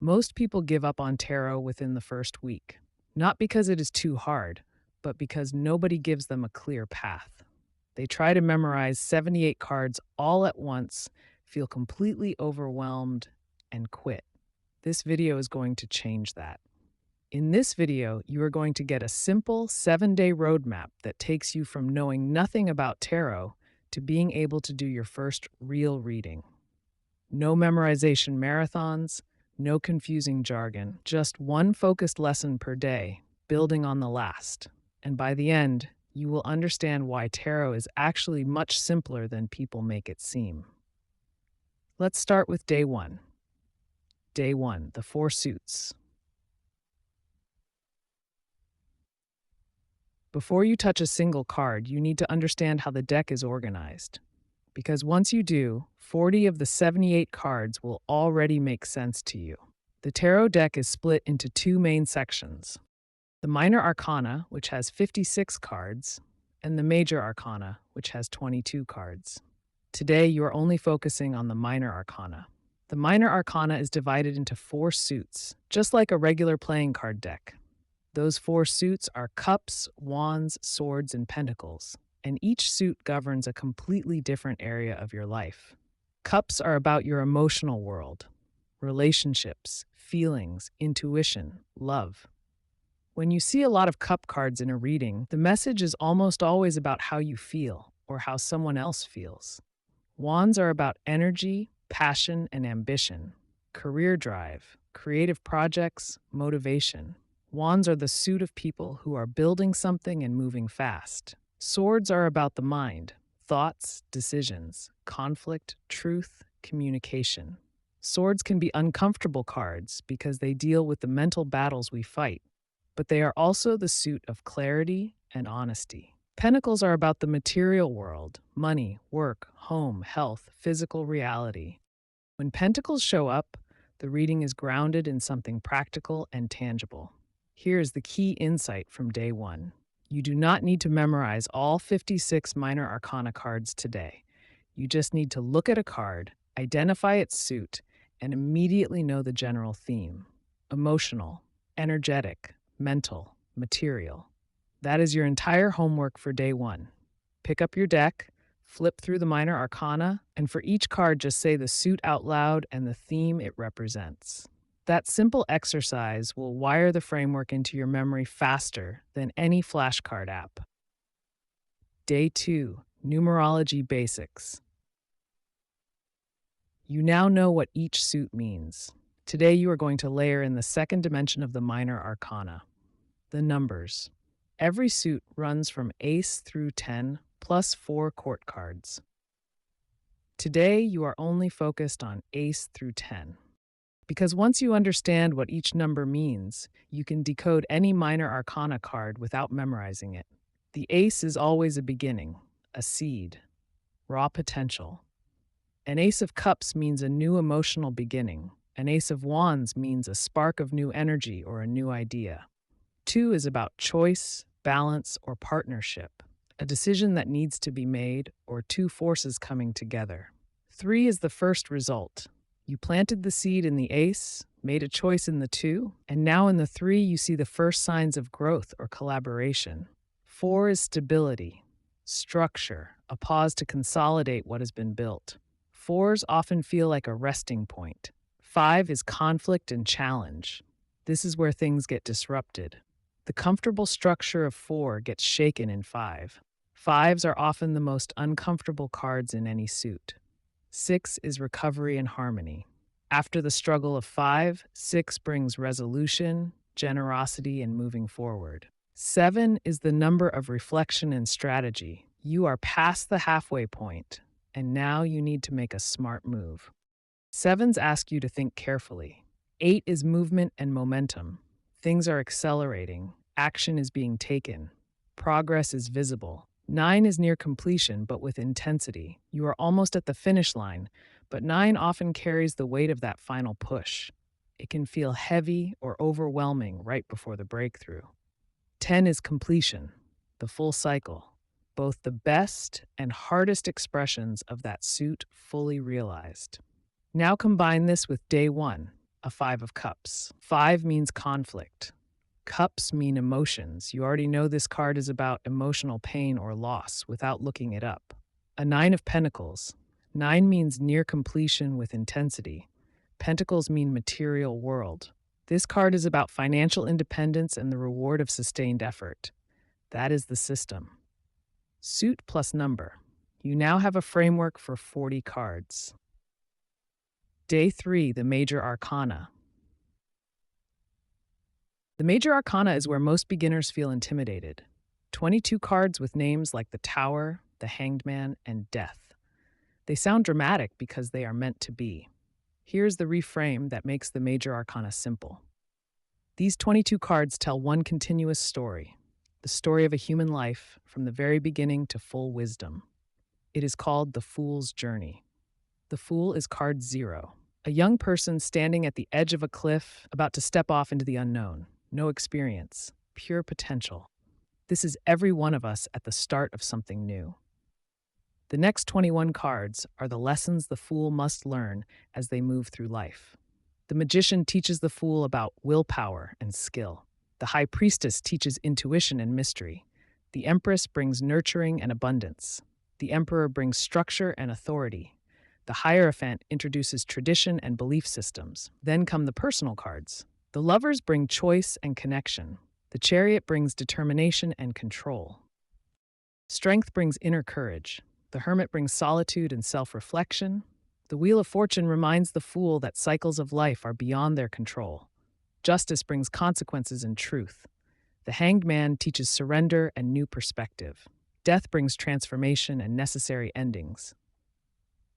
Most people give up on tarot within the first week, not because it is too hard, but because nobody gives them a clear path. They try to memorize 78 cards all at once, feel completely overwhelmed, and quit. This video is going to change that. In this video, you are going to get a simple 7-day roadmap that takes you from knowing nothing about tarot to being able to do your first real reading. No memorization marathons, no confusing jargon, just one focused lesson per day, building on the last. And by the end, you will understand why tarot is actually much simpler than people make it seem. Let's start with day one. Day one, the four suits. Before you touch a single card, you need to understand how the deck is organized. Because once you do, 40 of the 78 cards will already make sense to you. The tarot deck is split into two main sections: the Minor Arcana, which has 56 cards, and the Major Arcana, which has 22 cards. Today, you are only focusing on the Minor Arcana. The Minor Arcana is divided into four suits, just like a regular playing card deck. Those four suits are cups, wands, swords, and pentacles, and each suit governs a completely different area of your life. Cups are about your emotional world, relationships, feelings, intuition, love. When you see a lot of cup cards in a reading, the message is almost always about how you feel or how someone else feels. Wands are about energy, passion, and ambition, career drive, creative projects, motivation. Wands are the suit of people who are building something and moving fast. Swords are about the mind, thoughts, decisions, conflict, truth, communication. Swords can be uncomfortable cards because they deal with the mental battles we fight, but they are also the suit of clarity and honesty. Pentacles are about the material world, money, work, home, health, physical reality. When pentacles show up, the reading is grounded in something practical and tangible. Here is the key insight from day one. You do not need to memorize all 56 Minor Arcana cards today. You just need to look at a card, identify its suit, and immediately know the general theme: emotional, energetic, mental, material. That is your entire homework for day one. Pick up your deck, flip through the Minor Arcana, and for each card, just say the suit out loud and the theme it represents. That simple exercise will wire the framework into your memory faster than any flashcard app. Day 2, Numerology Basics. You now know what each suit means. Today you are going to layer in the second dimension of the Minor Arcana, the numbers. Every suit runs from ace through 10, plus 4 court cards. Today you are only focused on ace through 10. Because once you understand what each number means, you can decode any Minor Arcana card without memorizing it. The ace is always a beginning, a seed, raw potential. An ace of cups means a new emotional beginning. An ace of wands means a spark of new energy or a new idea. 2 is about choice, balance, or partnership, a decision that needs to be made or two forces coming together. 3 is the first result. You planted the seed in the ace, made a choice in the 2, and now in the 3 you see the first signs of growth or collaboration. 4 is stability, structure, a pause to consolidate what has been built. 4s often feel like a resting point. 5 is conflict and challenge. This is where things get disrupted. The comfortable structure of 4 gets shaken in 5. 5s are often the most uncomfortable cards in any suit. 6 is recovery and harmony. After the struggle of 5, 6 brings resolution, generosity, and moving forward. 7 is the number of reflection and strategy. You are past the halfway point, and now you need to make a smart move. 7s ask you to think carefully. 8 is movement and momentum. Things are accelerating. Action is being taken. Progress is visible. 9 is near completion, but with intensity. You are almost at the finish line, but 9 often carries the weight of that final push. It can feel heavy or overwhelming right before the breakthrough. 10 is completion, the full cycle, both the best and hardest expressions of that suit fully realized. Now combine this with day 1. a Five of Cups. Five means conflict. Cups mean emotions. You already know this card is about emotional pain or loss without looking it up. A Nine of Pentacles. Nine means near completion with intensity. Pentacles mean material world. This card is about financial independence and the reward of sustained effort. That is the system. Suit plus number. You now have a framework for 40 cards. Day 3, the Major Arcana. The Major Arcana is where most beginners feel intimidated. 22 cards with names like the Tower, the Hanged Man, and Death. They sound dramatic because they are meant to be. Here's the reframe that makes the Major Arcana simple. These 22 cards tell one continuous story, the story of a human life from the very beginning to full wisdom. It is called the Fool's Journey. The Fool is card 0, a young person standing at the edge of a cliff, about to step off into the unknown. No experience, pure potential. This is every one of us at the start of something new. The next 21 cards are the lessons the Fool must learn as they move through life. The Magician teaches the Fool about willpower and skill. The High Priestess teaches intuition and mystery. The Empress brings nurturing and abundance. The Emperor brings structure and authority. The Hierophant introduces tradition and belief systems. Then come the personal cards. The Lovers bring choice and connection. The Chariot brings determination and control. Strength brings inner courage. The Hermit brings solitude and self-reflection. The Wheel of Fortune reminds the Fool that cycles of life are beyond their control. Justice brings consequences and truth. The Hanged Man teaches surrender and new perspective. Death brings transformation and necessary endings.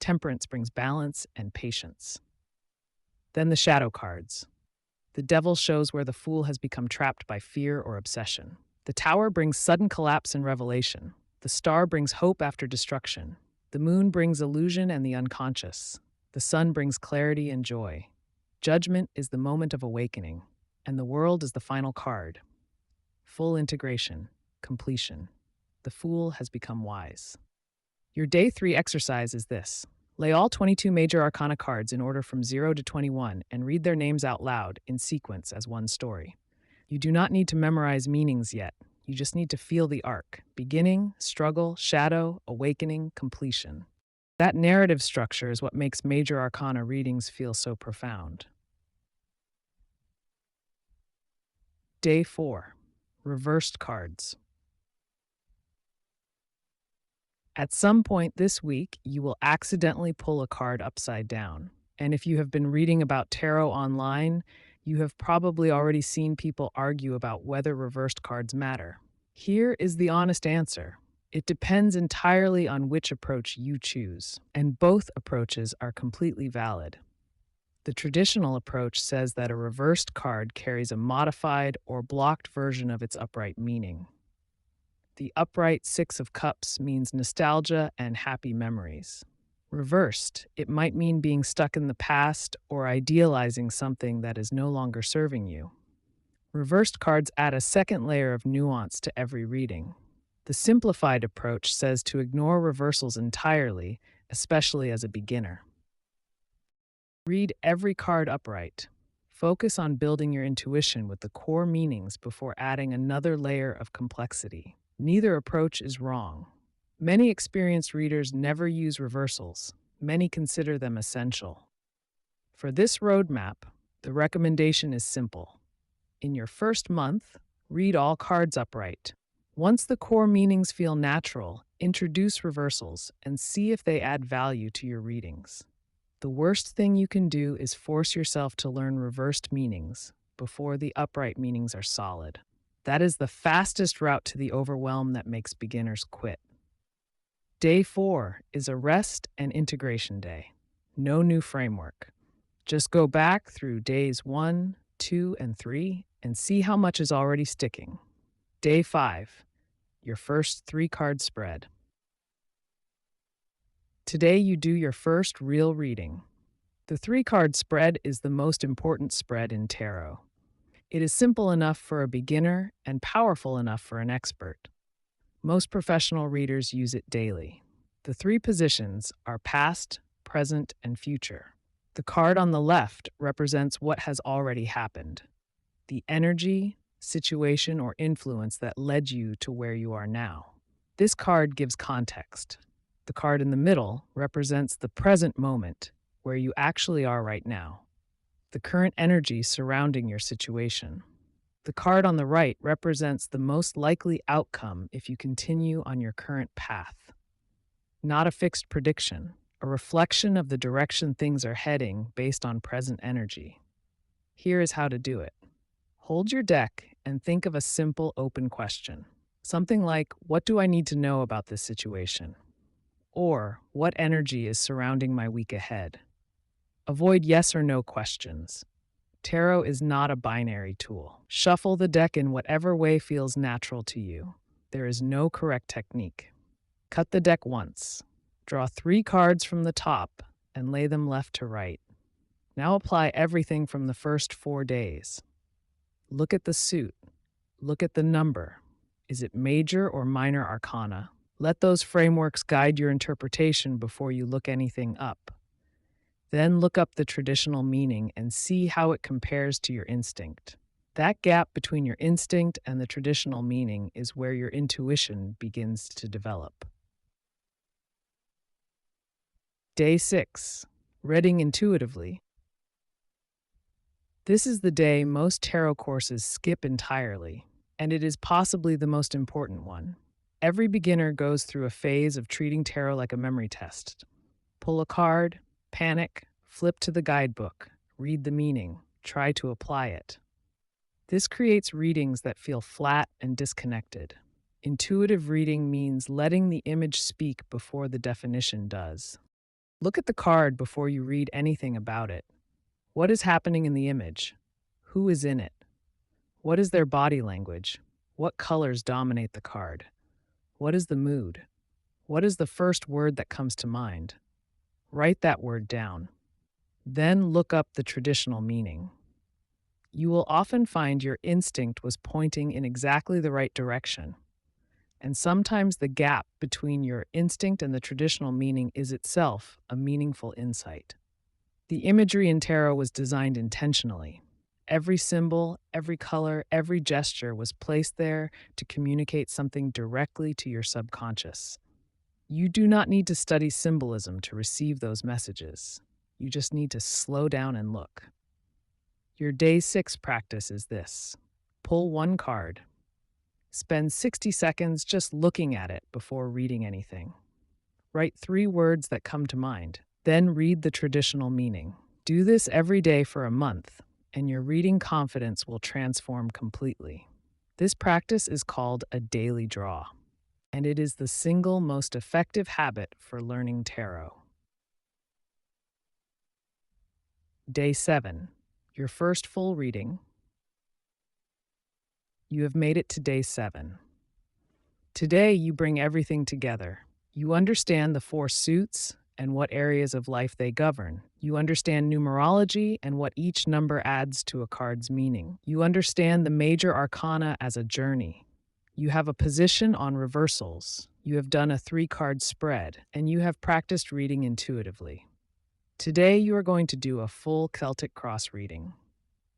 Temperance brings balance and patience. Then the shadow cards. The Devil shows where the Fool has become trapped by fear or obsession. The Tower brings sudden collapse and revelation. The Star brings hope after destruction. The Moon brings illusion and the unconscious. The Sun brings clarity and joy. Judgment is the moment of awakening, and the World is the final card. Full integration, completion. The Fool has become wise. Your Day 3 exercise is this. Lay all 22 Major Arcana cards in order from 0 to 21 and read their names out loud in sequence as one story. You do not need to memorize meanings yet. You just need to feel the arc: beginning, struggle, shadow, awakening, completion. That narrative structure is what makes Major Arcana readings feel so profound. Day 4. Reversed cards. At some point this week, you will accidentally pull a card upside down. And if you have been reading about tarot online, you have probably already seen people argue about whether reversed cards matter. Here is the honest answer. It depends entirely on which approach you choose, and both approaches are completely valid. The traditional approach says that a reversed card carries a modified or blocked version of its upright meaning. The upright Six of Cups means nostalgia and happy memories. Reversed, it might mean being stuck in the past or idealizing something that is no longer serving you. Reversed cards add a second layer of nuance to every reading. The simplified approach says to ignore reversals entirely, especially as a beginner. Read every card upright. Focus on building your intuition with the core meanings before adding another layer of complexity. Neither approach is wrong. Many experienced readers never use reversals. Many consider them essential. For this roadmap, the recommendation is simple. In your first month, read all cards upright. Once the core meanings feel natural, introduce reversals and see if they add value to your readings. The worst thing you can do is force yourself to learn reversed meanings before the upright meanings are solid. That is the fastest route to the overwhelm that makes beginners quit. Day 4 is a rest and integration day. No new framework. Just go back through days 1, 2, and 3 and see how much is already sticking. Day 5, your first 3-card spread. Today you do your first real reading. The 3-card spread is the most important spread in tarot. It is simple enough for a beginner and powerful enough for an expert. Most professional readers use it daily. The 3 positions are past, present, and future. The card on the left represents what has already happened, the energy, situation, or influence that led you to where you are now. This card gives context. The card in the middle represents the present moment, where you actually are right now, the current energy surrounding your situation. The card on the right represents the most likely outcome if you continue on your current path. Not a fixed prediction, a reflection of the direction things are heading based on present energy. Here is how to do it. Hold your deck and think of a simple open question. Something like, what do I need to know about this situation? Or, what energy is surrounding my week ahead? Avoid yes or no questions. Tarot is not a binary tool. Shuffle the deck in whatever way feels natural to you. There is no correct technique. Cut the deck once. Draw 3 cards from the top and lay them left to right. Now apply everything from the first 4 days. Look at the suit. Look at the number. Is it major or minor arcana? Let those frameworks guide your interpretation before you look anything up. Then look up the traditional meaning and see how it compares to your instinct. That gap between your instinct and the traditional meaning is where your intuition begins to develop. Day 6. Reading intuitively. This is the day most tarot courses skip entirely, and it is possibly the most important one. Every beginner goes through a phase of treating tarot like a memory test. Pull a card, panic, flip to the guidebook, read the meaning, try to apply it. This creates readings that feel flat and disconnected. Intuitive reading means letting the image speak before the definition does. Look at the card before you read anything about it. What is happening in the image? Who is in it? What is their body language? What colors dominate the card? What is the mood? What is the first word that comes to mind? Write that word down. Then look up the traditional meaning. You will often find your instinct was pointing in exactly the right direction. And sometimes the gap between your instinct and the traditional meaning is itself a meaningful insight. The imagery in tarot was designed intentionally. Every symbol, every color, every gesture was placed there to communicate something directly to your subconscious. You do not need to study symbolism to receive those messages. You just need to slow down and look. Your day 6 practice is this. Pull 1 card. Spend 60 seconds just looking at it before reading anything. Write 3 words that come to mind. Then read the traditional meaning. Do this every day for a month, and your reading confidence will transform completely. This practice is called a daily draw, and it is the single most effective habit for learning tarot. Day 7. Your first full reading. You have made it to day 7. Today, you bring everything together. You understand the 4 suits and what areas of life they govern. You understand numerology and what each number adds to a card's meaning. You understand the major arcana as a journey. You have a position on reversals. You have done a 3-card spread, and you have practiced reading intuitively. Today, you are going to do a full Celtic Cross reading.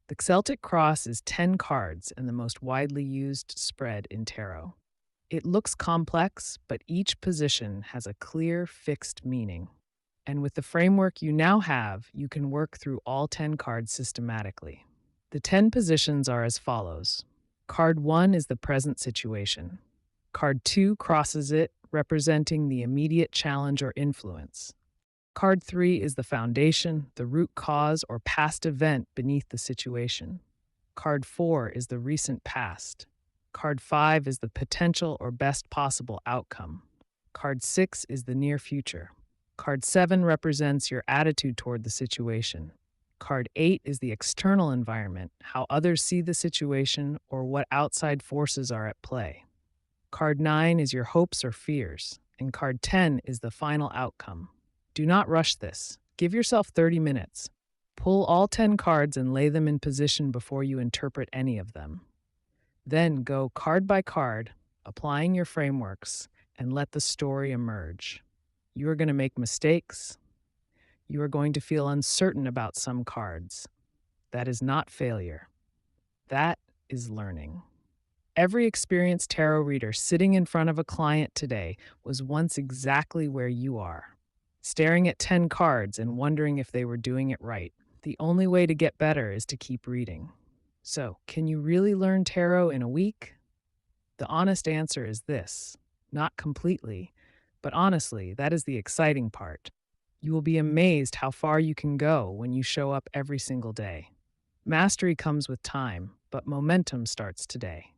The Celtic Cross is 10 cards and the most widely used spread in tarot. It looks complex, but each position has a clear, fixed meaning. And with the framework you now have, you can work through all 10 cards systematically. The 10 positions are as follows. Card 1 is the present situation. Card 2 crosses it, representing the immediate challenge or influence. Card 3 is the foundation, the root cause or past event beneath the situation. Card 4 is the recent past. Card 5 is the potential or best possible outcome. Card 6 is the near future. Card 7 represents your attitude toward the situation. Card 8 is the external environment, how others see the situation or what outside forces are at play. Card 9 is your hopes or fears, and Card 10 is the final outcome. Do not rush this. Give yourself 30 minutes. Pull all 10 cards and lay them in position before you interpret any of them. Then go card by card, applying your frameworks, and let the story emerge. You are going to make mistakes. You are going to feel uncertain about some cards. That is not failure. That is learning. Every experienced tarot reader sitting in front of a client today was once exactly where you are, staring at 10 cards and wondering if they were doing it right. The only way to get better is to keep reading. So, can you really learn tarot in a week? The honest answer is this: not completely, but honestly, that is the exciting part. You will be amazed how far you can go when you show up every single day. Mastery comes with time, but momentum starts today.